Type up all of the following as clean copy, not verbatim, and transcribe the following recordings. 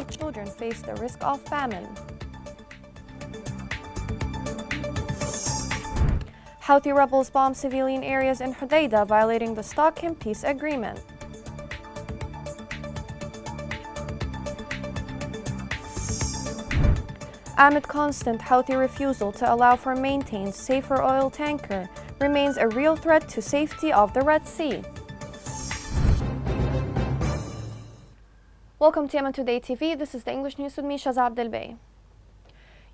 many children face the risk of famine. Houthi rebels bomb civilian areas in Hodeidah, violating the Stock and Peace Agreement. Amid constant Houthi refusal to allow for maintained safer oil tanker, remains a real threat to safety of the Red Sea. Welcome to Yemen Today TV. This is the English News with me, Shazad Abdelbey.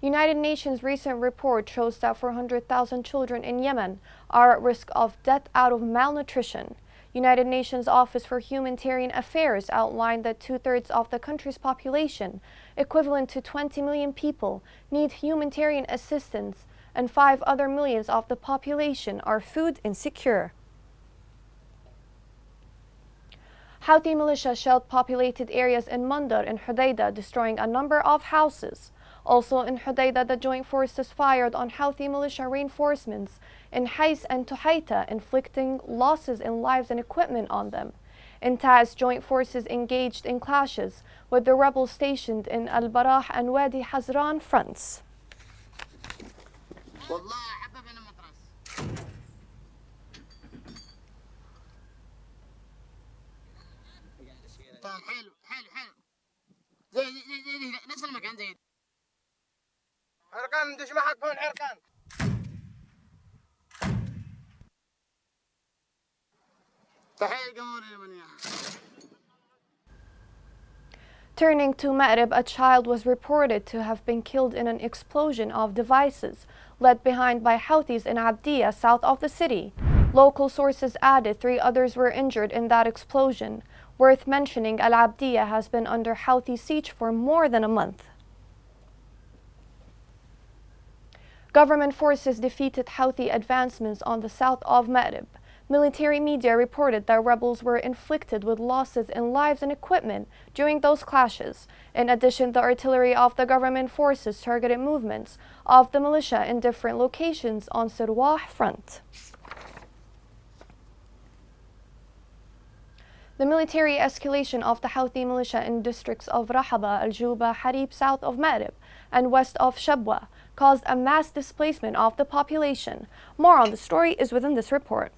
United Nations recent report shows that 400,000 children in Yemen are at risk of death out of malnutrition. United Nations Office for Humanitarian Affairs outlined that 2/3 of the country's population, equivalent to 20 million people, need humanitarian assistance, and 5 other millions of the population are food insecure. Houthi militia shelled populated areas in Mandar and Hodeidah, destroying a number of houses. Also in Hodeidah, the joint forces fired on Houthi militia reinforcements in Hais and Tuhaita, inflicting losses in lives and equipment on them. In Taz, joint forces engaged in clashes with the rebels stationed in Al-Barah and Wadi Hazran fronts. حرقان ندش معك فون حرقان. تحية الجمهور اليمنية. Turning to Ma'rib, a child was reported to have been killed in an explosion of devices led behind by Houthis in Abdiya, south of the city. Local sources added 3 others were injured in that explosion. Worth mentioning, Al-Abdiya has been under Houthi siege for more than a month. Government forces defeated Houthi advancements on the south of Ma'rib. Military media reported that rebels were inflicted with losses in lives and equipment during those clashes. In addition, the artillery of the government forces targeted movements of the militia in different locations on Sirwah front. The military escalation of the Houthi militia in districts of Rahaba, Al-Juba, Harib, south of Ma'rib, and west of Shabwa caused a mass displacement of the population. More on the story is within this report.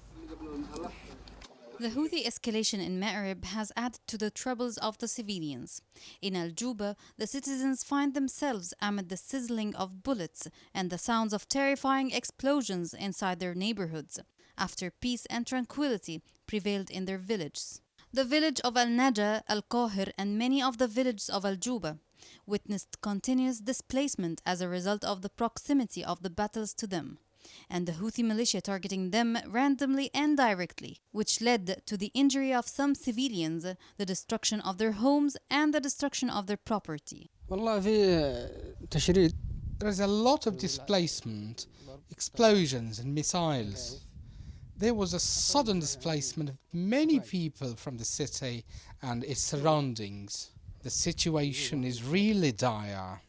The Houthi escalation in Ma'rib has added to the troubles of the civilians. In Al-Juba, the citizens find themselves amid the sizzling of bullets and the sounds of terrifying explosions inside their neighborhoods, after peace and tranquility prevailed in their villages. The village of Al-Najah, Al-Qahir, and many of the villages of Al-Juba witnessed continuous displacement as a result of the proximity of the battles to them, and the Houthi militia targeting them randomly and directly, which led to the injury of some civilians, the destruction of their homes, and the destruction of their property. There's a lot of displacement, explosions and missiles. There was a sudden displacement of many people from the city and its surroundings. The situation is really dire.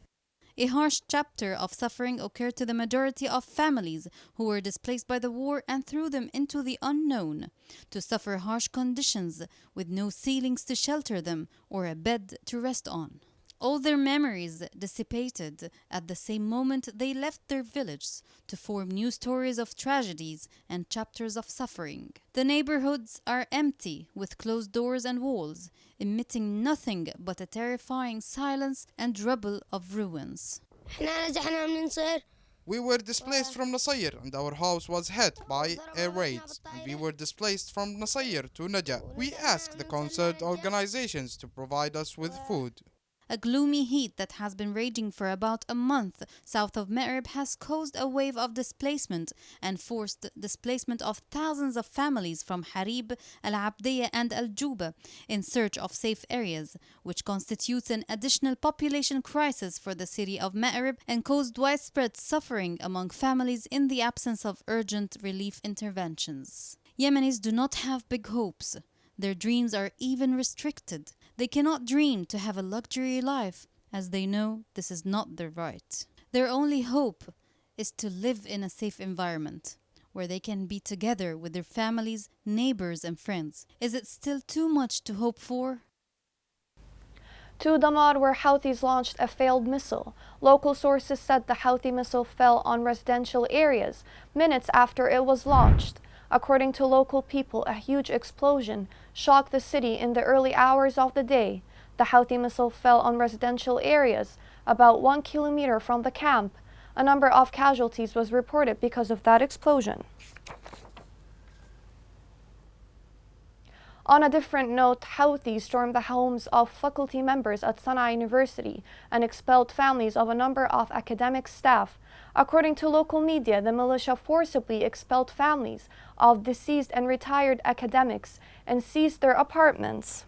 A harsh chapter of suffering occurred to the majority of families who were displaced by the war and threw them into the unknown, to suffer harsh conditions with no ceilings to shelter them or a bed to rest on. All their memories dissipated at the same moment they left their village to form new stories of tragedies and chapters of suffering. The neighborhoods are empty, with closed doors and walls, emitting nothing but a terrifying silence and rubble of ruins. We were displaced from Nasir and our house was hit by air raids, and we were displaced from Nasir to Najah. We asked the concerned organizations to provide us with food. A gloomy heat that has been raging for about a month south of Ma'rib has caused a wave of displacement and forced displacement of thousands of families from Harib, Al-Abdiya and Al-Juba in search of safe areas, which constitutes an additional population crisis for the city of Ma'rib and caused widespread suffering among families in the absence of urgent relief interventions. Yemenis do not have big hopes. Their dreams are even restricted. They cannot dream to have a luxury life, as they know this is not their right. Their only hope is to live in a safe environment, where they can be together with their families, neighbors, and friends. Is it still too much to hope for? To Damar, where Houthis launched a failed missile. Local sources said the Houthi missile fell on residential areas minutes after it was launched. According to local people, a huge explosion shocked the city in the early hours of the day. The Houthi missile fell on residential areas about 1 kilometer from the camp. A number of casualties was reported because of that explosion. On a different note, Houthis stormed the homes of faculty members at Sana'a University and expelled families of a number of academic staff. According to local media, the militia forcibly expelled families of deceased and retired academics and seized their apartments.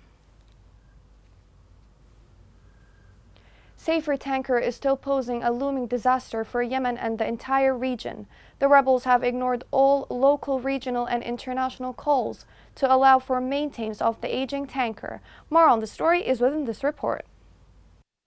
Safer tanker is still posing a looming disaster for Yemen and the entire region. The rebels have ignored all local, regional, and international calls to allow for maintenance of the aging tanker. More on the story is within this report.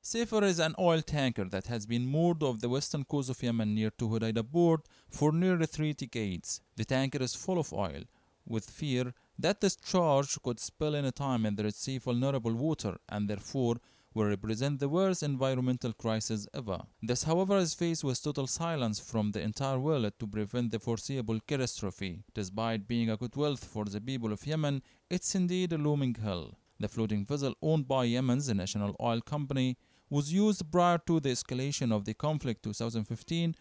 Safer is an oil tanker that has been moored off the western coast of Yemen near to Hodeida port for nearly 3 decades. The tanker is full of oil, with fear that this charge could spill any time in the Red Sea vulnerable water and therefore will represent the worst environmental crisis ever. This, however, is faced with total silence from the entire world to prevent the foreseeable catastrophe. Despite being a good wealth for the people of Yemen, it's indeed a looming hell. The floating vessel owned by Yemen's national oil company was used prior to the escalation of the conflict in 2015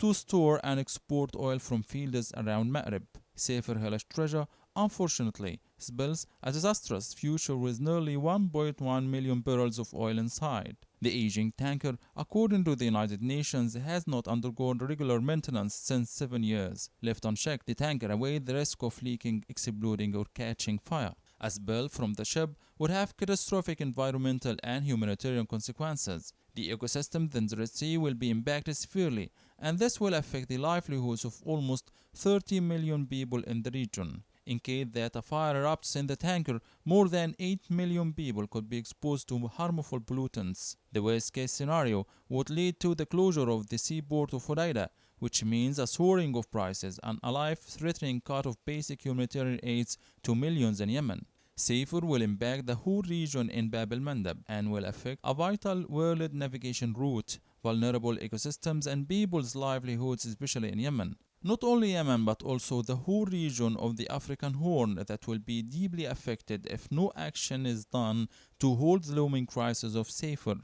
to store and export oil from fields around Ma'rib. Safer hellish treasure, unfortunately, spells a disastrous future with nearly 1.1 million barrels of oil inside. The aging tanker, according to the United Nations, has not undergone regular maintenance since 7 years. Left unchecked, the tanker awaits the risk of leaking, exploding, or catching fire. A spill from the ship would have catastrophic environmental and humanitarian consequences. The ecosystem in the Red Sea will be impacted severely, and this will affect the livelihoods of almost 30 million people in the region. In case that a fire erupts in the tanker, more than 8 million people could be exposed to harmful pollutants. The worst-case scenario would lead to the closure of the seaport of Hodeida, which means a soaring of prices and a life-threatening cut of basic humanitarian aids to millions in Yemen. Safer will impact the whole region in Bab el-Mandab and will affect a vital world navigation route, vulnerable ecosystems, and people's livelihoods, especially in Yemen. Not only Yemen, but also the whole region of the African Horn that will be deeply affected if no action is done to hold the looming crisis of Safer.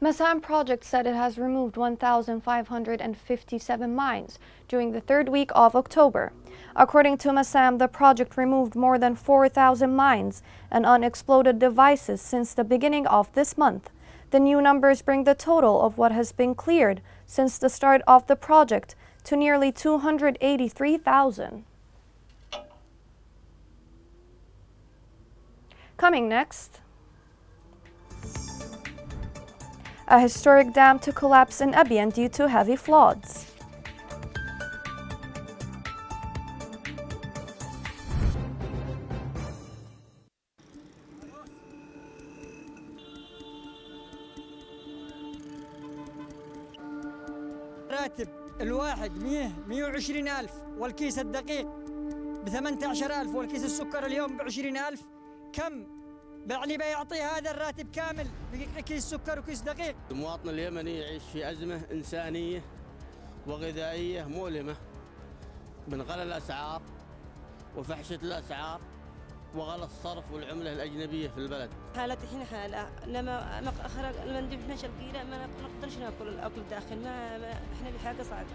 Masan Project said it has removed 1,557 mines during the third week of October. According to Masan, the project removed more than 4,000 mines and unexploded devices since the beginning of this month. The new numbers bring the total of what has been cleared since the start of the project to nearly 283,000. Coming next, a historic dam to collapse in Abiyan due to heavy floods. راتب الواحد 120,000 والكيس الدقيق ب18,000 والكيس السكر اليوم ب20,000، كم يعني بيعطي هذا الراتب كامل كيس سكر وكيس دقيق؟ المواطن اليمني يعيش في أزمة إنسانية وغذائية مؤلمة من غلاء الأسعار وفحشة الأسعار وغلاء الصرف والعملة الأجنبية في البلد. حالتي الحين حالة لما ندي احنا شرقية ما نقدرش ناكل الأكل داخل، ما احنا بحاجة صعبة.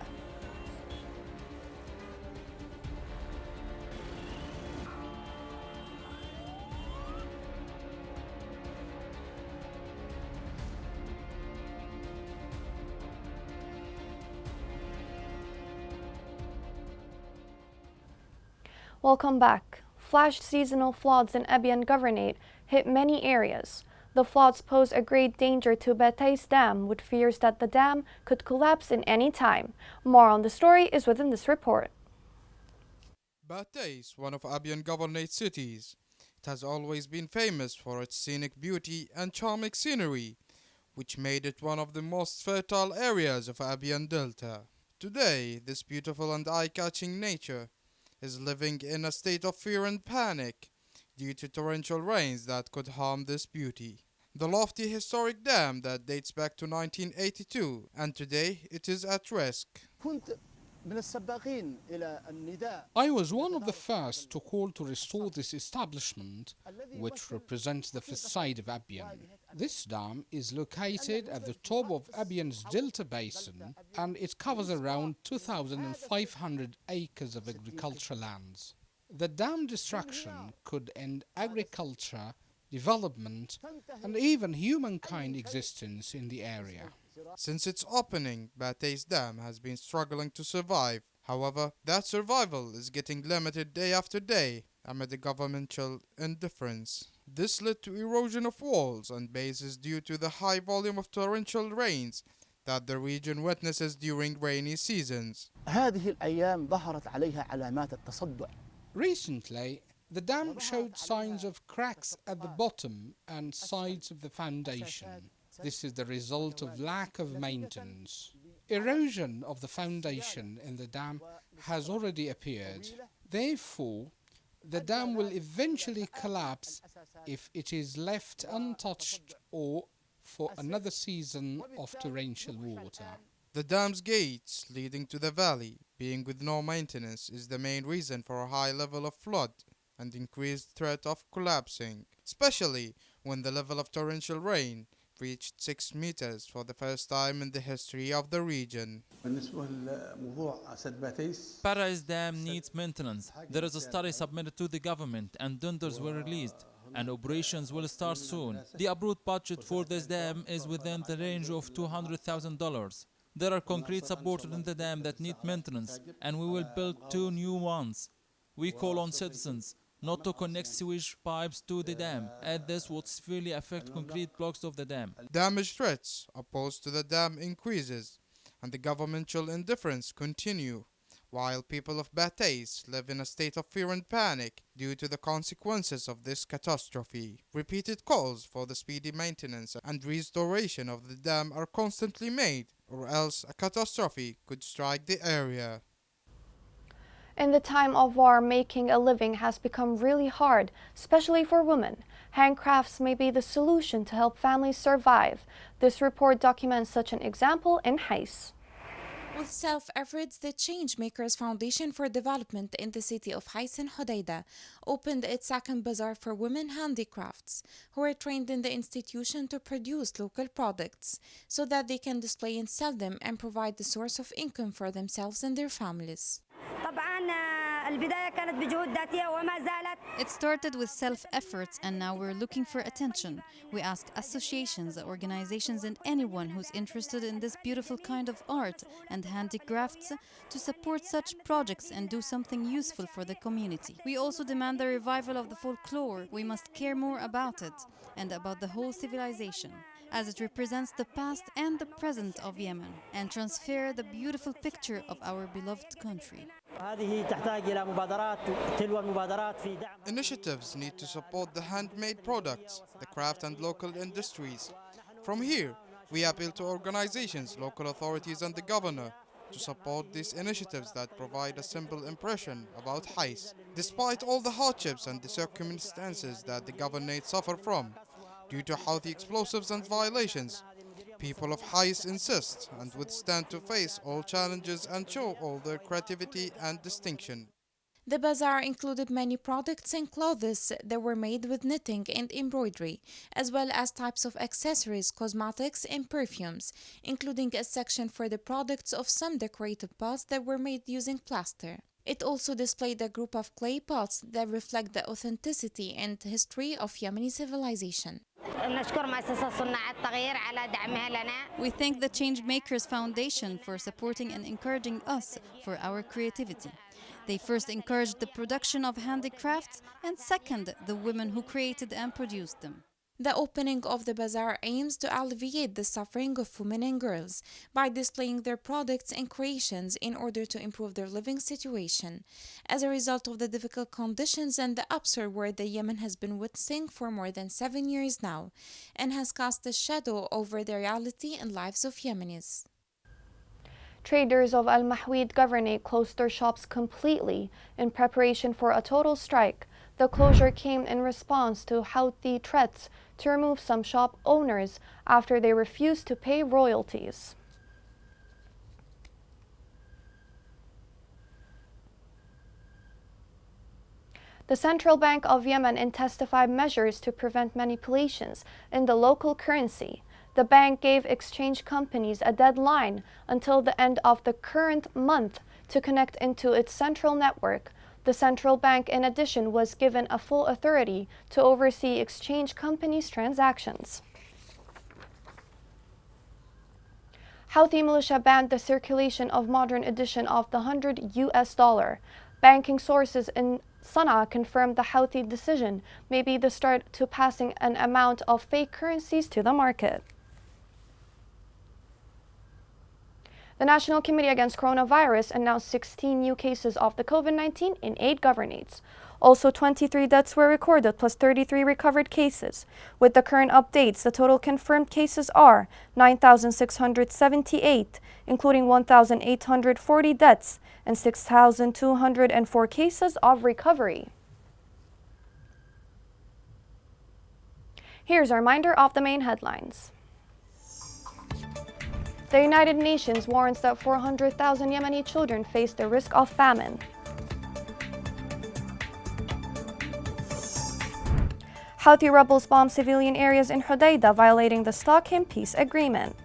Welcome back. Flash seasonal floods in Abyan Governorate hit many areas. The floods pose a great danger to Batay's dam, with fears that the dam could collapse in any time. More on the story is within this report. Batay is one of Abyan Governorate cities. It has always been famous for its scenic beauty and charming scenery, which made it one of the most fertile areas of Abyan Delta. Today, this beautiful and eye-catching nature is living in a state of fear and panic due to torrential rains that could harm this beauty. The lofty historic dam that dates back to 1982, and today it is at risk. I was one of the first to call to restore this establishment, which represents the facade of Abyan. This dam is located at the top of Abyan's delta basin, and it covers around 2,500 acres of agricultural lands. The dam destruction could end agriculture, development, and even humankind existence in the area. Since its opening, Batay's dam has been struggling to survive. However, that survival is getting limited day after day amid the governmental indifference. This led to erosion of walls and bases due to the high volume of torrential rains that the region witnesses during rainy seasons. Recently, the dam showed signs of cracks at the bottom and sides of the foundation. This is the result of lack of maintenance. Erosion of the foundation in the dam has already appeared. Therefore, the dam will eventually collapse if it is left untouched or for another season of torrential water. The dam's gates leading to the valley being with no maintenance is the main reason for a high level of flood and increased threat of collapsing, especially when the level of torrential rain reached 6 meters for the first time in the history of the region. Paradise Dam needs maintenance. There is a study submitted to the government and tenders were released, and operations will start soon. The approved budget for this dam is within the range of $200,000. There are concrete supports in the dam that need maintenance, and we will build 2 new ones. We call on citizens not to connect sewage pipes to the dam, as this would severely affect concrete blocks of the dam. Damage threats opposed to the dam increases, and the governmental indifference continue, while people of Batay live in a state of fear and panic due to the consequences of this catastrophe. Repeated calls for the speedy maintenance and restoration of the dam are constantly made, or else a catastrophe could strike the area. In the time of war, making a living has become really hard, especially for women. Handcrafts may be the solution to help families survive. This report documents such an example in Hais. With self-efforts, the Changemakers Foundation for Development in the city of Hais and Hodeidah opened its second bazaar for women handicrafts who are trained in the institution to produce local products so that they can display and sell them and provide the source of income for themselves and their families. It started with self-efforts and now we're looking for attention. We ask associations, organizations and anyone who's interested in this beautiful kind of art and handicrafts to support such projects and do something useful for the community. We also demand the revival of the folklore. We must care more about it and about the whole civilization, as it represents the past and the present of Yemen, and transfer the beautiful picture of our beloved country. Initiatives need to support the handmade products, the craft and local industries. From here, we appeal to organizations, local authorities and the governor to support these initiatives that provide a simple impression about Hais, despite all the hardships and the circumstances that the governorate suffer from due to Houthi explosives and violations. People of Hais insist and withstand to face all challenges and show all their creativity and distinction. The bazaar included many products and clothes that were made with knitting and embroidery, as well as types of accessories, cosmetics, and perfumes, including a section for the products of some decorative pots that were made using plaster. It also displayed a group of clay pots that reflect the authenticity and history of Yemeni civilization. We thank the Changemakers Foundation for supporting and encouraging us for our creativity. They first encouraged the production of handicrafts and second, the women who created and produced them. The opening of the bazaar aims to alleviate the suffering of women and girls by displaying their products and creations in order to improve their living situation. As a result of the difficult conditions and the absurd war the Yemen has been witnessing for more than 7 years now, and has cast a shadow over the reality and lives of Yemenis. Traders of Al Mahweed Governorate closed their shops completely in preparation for a total strike. The closure came in response to Houthi threats to remove some shop owners after they refused to pay royalties. The Central Bank of Yemen intensified measures to prevent manipulations in the local currency. The bank gave exchange companies a deadline until the end of the current month to connect into its central network. The central bank, in addition, was given a full authority to oversee exchange companies' transactions. Houthi militia banned the circulation of modern edition of the $100. Banking sources in Sana'a confirmed the Houthi decision may be the start to passing an amount of fake currencies to the market. The National Committee Against Coronavirus announced 16 new cases of the COVID-19 in 8 governorates. Also, 23 deaths were recorded, plus 33 recovered cases. With the current updates, the total confirmed cases are 9,678, including 1,840 deaths and 6,204 cases of recovery. Here's a reminder of the main headlines. The United Nations warns that 400,000 Yemeni children face the risk of famine. Houthi rebels bomb civilian areas in Hodeidah, violating the Stockholm Peace Agreement.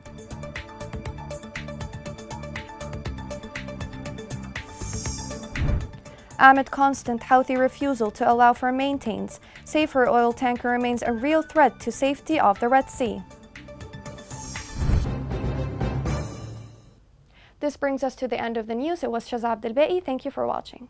Amid constant Houthi refusal to allow for maintenance, safer oil tanker remains a real threat to safety of the Red Sea. This brings us to the end of the news. It was Shazab Abdelbei. Thank you for watching.